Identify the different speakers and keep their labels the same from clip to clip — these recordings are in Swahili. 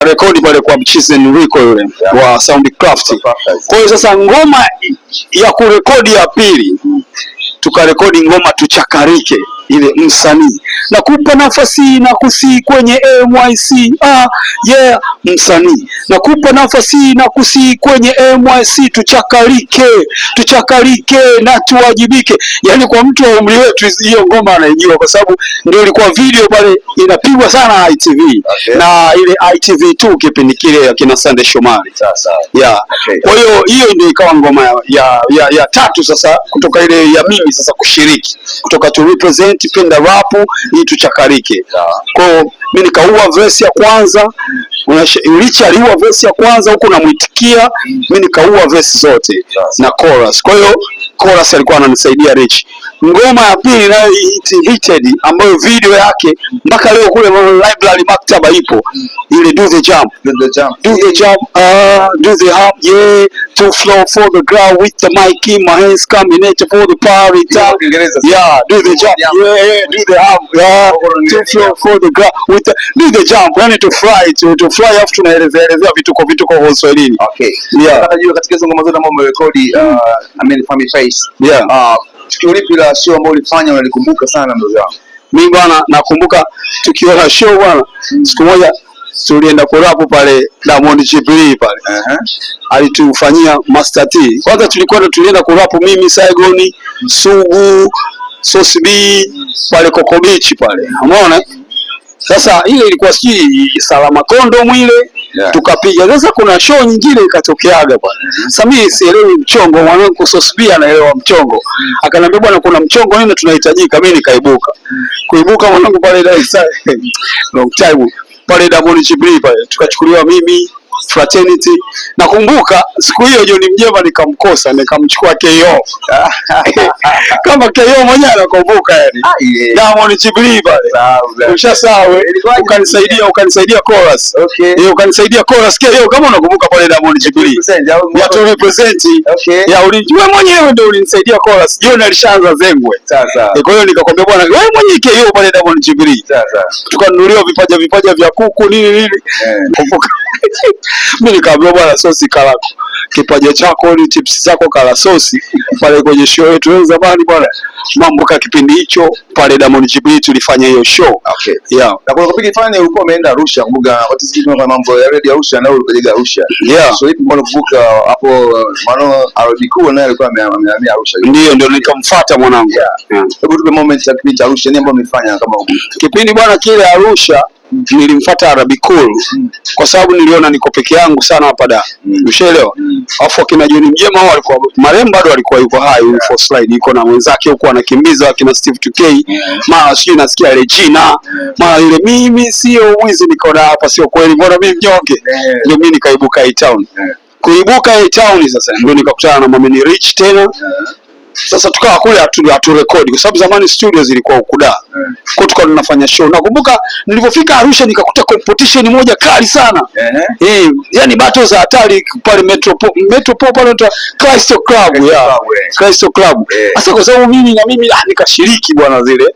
Speaker 1: rekodi pale kwa Mchizi Enrico yule wa Soundcraft. Kwa hiyo sasa ngoma ya kurekodi ya pili tukarekodi ngoma tuchakarike ile msanii nakupa nafasi na kusi kwenye MYC msanii nakupa nafasi na kusi kwenye MYC tuchakarike na tuwajibike. Yani kwa mtu wa umri wetu hiyo ngoma anaijua kwa sababu ndio ilikuwa video pale inapigwa sana ITV na ile ITV2 kipindi kile ya kina Sunday Shomari sasa. Kwa hiyo ndio ikawa ngoma ya tatu sasa kutoka ile ya mimi sasa kushiriki kutoka to represent Penda Rap hii tuchakarike. Kwa hiyo mimi nikaua verse ya kwanza, Licha aliua verse ya kwanza huko namuitikia, mimi nikaua verse zote na chorus. Kwa hiyo chorus alikuwa ananisaidia Rich. Ngoma ya pili nayo hited ambayo video yake mpaka leo kule library maktaba ipo, ile do the jump, do the hop, to flow for the ground with the mic in my hands, combination for the party time, do the jump, do the hop, to flow for the ground with the do the jump, yani to fly after tunaelezea vituko kwa Kiswahili.
Speaker 2: Unajua katika hizo ngoma zote ambazo umerekodi Family Face, tukio lipi la show ambalo ulifanya unalikumbuka sana ndugu yangu?
Speaker 1: Mimi bwana nakumbuka tukio la show bwana, siku moja tulienda kurap pale Diamond Chipli pale. Alitufanyia Master T. Kwanza tulienda kurap mimi, Saigon, Sugu, Sauce B pale Coco Beach pale. Umeona? Sasa ile ilikuwa Salama Condom ile. Tukapiga. Sasa kuna show nyingine ikatokeaga bwana. Sasa mimi sielewi mchongo, mwanangu Sauce B anaelewa mchongo. Akaniambia bwana kuna mchongo nini tunahitajika, mimi nikaibuka. Kuibuka mwanangu pale long time pale Diamond Chipli pale tukachukuliwa mimi Fraternity. Nakumbuka siku hiyo John Mjema nikamkosa, nikamchukua KO. Kama KO mwenyewe anakumbuka yani. Diamond Chipli pale. Ushasawe ukanisaidia chorus. Ukanisaidia chorus KO kama unakumbuka pale Diamond Chipli. Ya to represent. Ya ulijua mwenyewe ndio ulinisaidia chorus. John alishaanza zengwe. Kwa hiyo nikakwambia bwana wewe mwenyewe KO pale Diamond Chipli. Tukanunuliwa vipaja vya kuku nini. Kumbuka. Mimi nikaambia bwana Sosi kala kipaja chako ni tips zako kala Sosi pale kwenye show yetu ya zamani bwana. Mambo ka kipindi hicho pale Diamond Chipli tulifanya hiyo show.
Speaker 2: Na kwa kipindi fanya ulikuwa umeenda Arusha, kumbuka watu sisi kwa mambo ya radio Arusha na ulikuja Arusha. So hivi mbona kuvuka hapo mano Arodiku naye alikuwa amehamia Arusha.
Speaker 1: Ndio nikamfuata mwanangu.
Speaker 2: Hebu tupe moment ya kipindi Arusha ni ambayo umefanya kama
Speaker 1: kipindi bwana kile Arusha. Nilimfuata Arabicol kwa sababu niliona niko peke yangu sana hapa da. Ushaelewa? Alafu akina John Mjema walikuwa marembo bado walikuwa yuko hai for slide yuko na wenzake huko anakimbiza akina Steve 2K. Mara sio nasikia Regina. Mara ile mimi sio mwizi niko na hapa sio kweli. Mbona mimi mnyonge? Ndio mimi nikaibuka A-Town. Kuibuka A-Town sasa ndio nikakutana na Mami Rich tena. Sasa tukawa kule hatu record kwa sababu zamani studios zilikuwa ukuda. Kwa tukawa tunafanya show. Nakumbuka nilipofika Arusha nikakuta competition moja kali sana. Yani battle za hatari pale Metropole pale Crystal Club Crystal Club. Sasa kwa sababu mimi nikashiriki bwana zile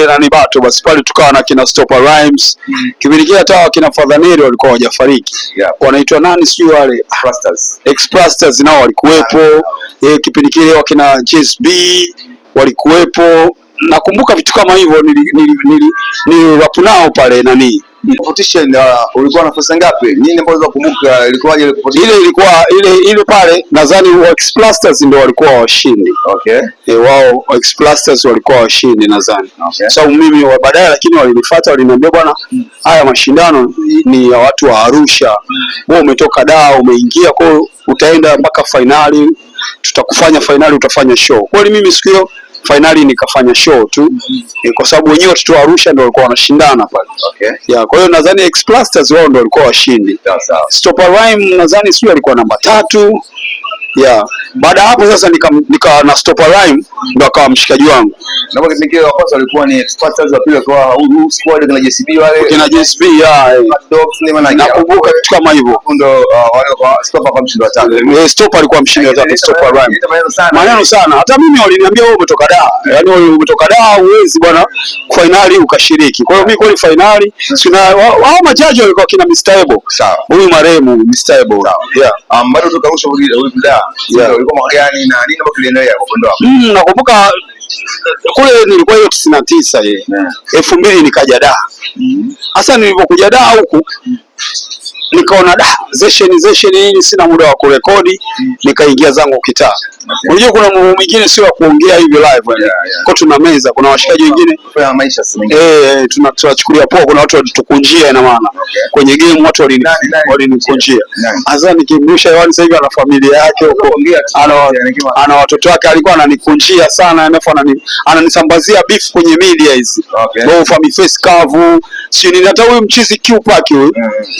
Speaker 1: nani battle basi pale tukawa na kina Stopper Rhymes. Kipindi kile hata kina Fadhaneri walikuwa hawajafariki. Wanaitwa nani sio wale Explasters nao walikuwepo. Kipindi kile wakina JSB walikuwepo. Nakumbuka vitu kama hivyo ni rap nao pale nani.
Speaker 2: Competition ulikuwa nafasi ngapi? Nini ambazo unakumbuka ilikuwaje ile competition?
Speaker 1: Ile pale nadhani Explasters ndio walikuwa washindi. Wao Explasters walikuwa washindi nadhani. Sababu mimi baadaye lakini walinifuata waliniambia bwana haya mashindano ni ya watu wa Arusha. Wewe umetoka Dar umeingia kwa utaenda mpaka finali. Tutakufanya finali utafanya show. Kwani mimi siku hiyo finali nikafanya show tu. Kwa sababu wenyewe watu wa Arusha ndio walikuwa wanashindana pale. Kwa hiyo nadhani Explasters wao ndio walikuwa washindi. Stopper Rhyme nadhani sio alikuwa namba 3. Yeah. Baada hapo sasa nika na Stopper Rhyme ndo akawa mshikaji wangu.
Speaker 2: Na kwa kipindi kile wa kwanza walikuwa ni experts wa pili kwa squad kina JCB wale.
Speaker 1: Kina JCB
Speaker 2: Dogs ni maana
Speaker 1: nakumbuka kitu kama hivyo.
Speaker 2: Ndo wale kwa Stopper kwa mshindi wa tatu.
Speaker 1: Stopper alikuwa mshindi wa tatu, Stopper Rhyme. Maneno sana. Hata mimi waliniambia wewe umetoka Dar. Yaani wewe umetoka Dar huwezi bwana finali ukashiriki. Kwa hiyo mimi kwa finali sina wao majaji walikuwa kina Mr. Ebo.
Speaker 2: Sawa.
Speaker 1: Huyu marehemu Mr. Ebo.
Speaker 2: Yeah. Bado tukarusha huyu Dar. Ulikuwa mwaka gani na nini ambapo kiliendelea kwa upande wako?
Speaker 1: Nakumbuka kule nilikuwa hiyo 99 yeye. 2000 nikaja Dar. Sasa nilipokuja Dar huku nikaona session hii sina muda wa kurekodi, nikaingia zangu kitaa. Unajua kuna mambo mengine sio ya kuongea hivi live. Kwa tuna meza, kuna washikaji wengine
Speaker 2: kwa maisha sasa.
Speaker 1: Tunachukulia poa, kuna watu walitukunjia ina maana. Kwenye game watu walinikunjia. Sasa nikimrusha hewani sasa hivi ana familia yake huko, ana watoto wake, alikuwa ananikunjia sana, alafu ananisambazia beef kwenye media hizi. Kwa Family Face kavu, si nini hata huyu mchizi Q-Pack huyu.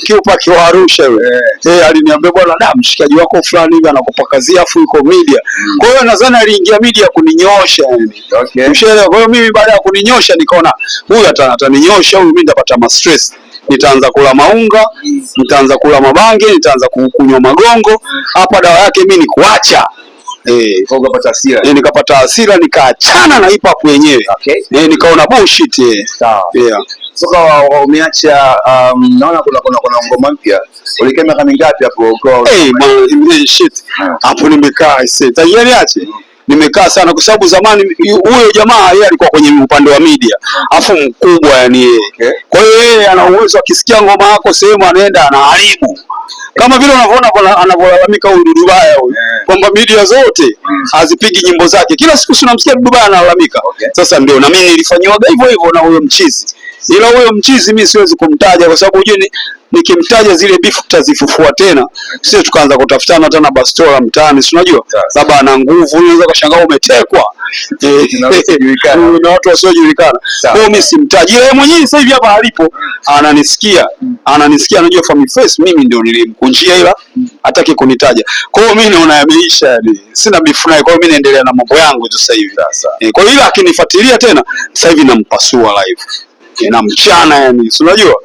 Speaker 1: Q-Pack wa Arusha yule. Aliniambia bwana mshikaji wako fulani hivi anakupakazia afu yuko media. Kwa hiyo nadhani aliingia media kuninyosha yani. Mshelewa. Kwa hiyo mimi baada ya kuninyosha nikaona huyu ataninyosha, huyu mimi nitapata ma stress. Nitaanza kula maunga, nitaanza kula mabange, nitaanza kunywa magongo. Hapa dawa yake mimi ni kuacha.
Speaker 2: Ukapata hasira.
Speaker 1: Nikapata hasira nikaachana na hip hop yenyewe. Nikaona bullshit.
Speaker 2: Sawa. Soka umeacha naona kuna ngoma mpya. Ulikaa miaka mingapi hapo kwa
Speaker 1: shit. Hapo nimekaa tayari ache. Nimekaa sana kwa sababu zamani huyo jamaa yeye alikuwa kwenye upande wa media. Afu mkubwa yani yeye. Kwa hiyo yeye ana uwezo akisikia ngoma yako sehemu anaenda anaharibu. Kama vile unavyoona anavyolalamika huyu Dudubaya huyu kwamba media zote hazipigi nyimbo zake. Kila siku tunamsikia Dudubaya analalamika. Sasa ndio na mimi nilifanywa hivyo na huyo mchizi. Ila huyo mchizi mimi siwezi kumtaja kwa sababu unajua nikimtaja zile beef tutazifufua tena. Sisi tukaanza kutafutana tena bastola mtaani, si unajua? Labda ana nguvu, unaweza kushangaa umetekwa. Na watu wasiojulikana. Kwa hiyo mimi simtaji. Yeye mwenyewe sasa hivi hapa alipo ananisikia, anajua Family Face mimi ndio nilimkunjia ila hataki kunitaja. Kwa hiyo mimi naona yameisha yani. Sina beef naye, kwa hiyo mimi naendelea na mambo yangu tu sasa hivi. Kwa hiyo ila akinifuatilia tena sasa hivi nampasua live. Na mchana yani, si unajua?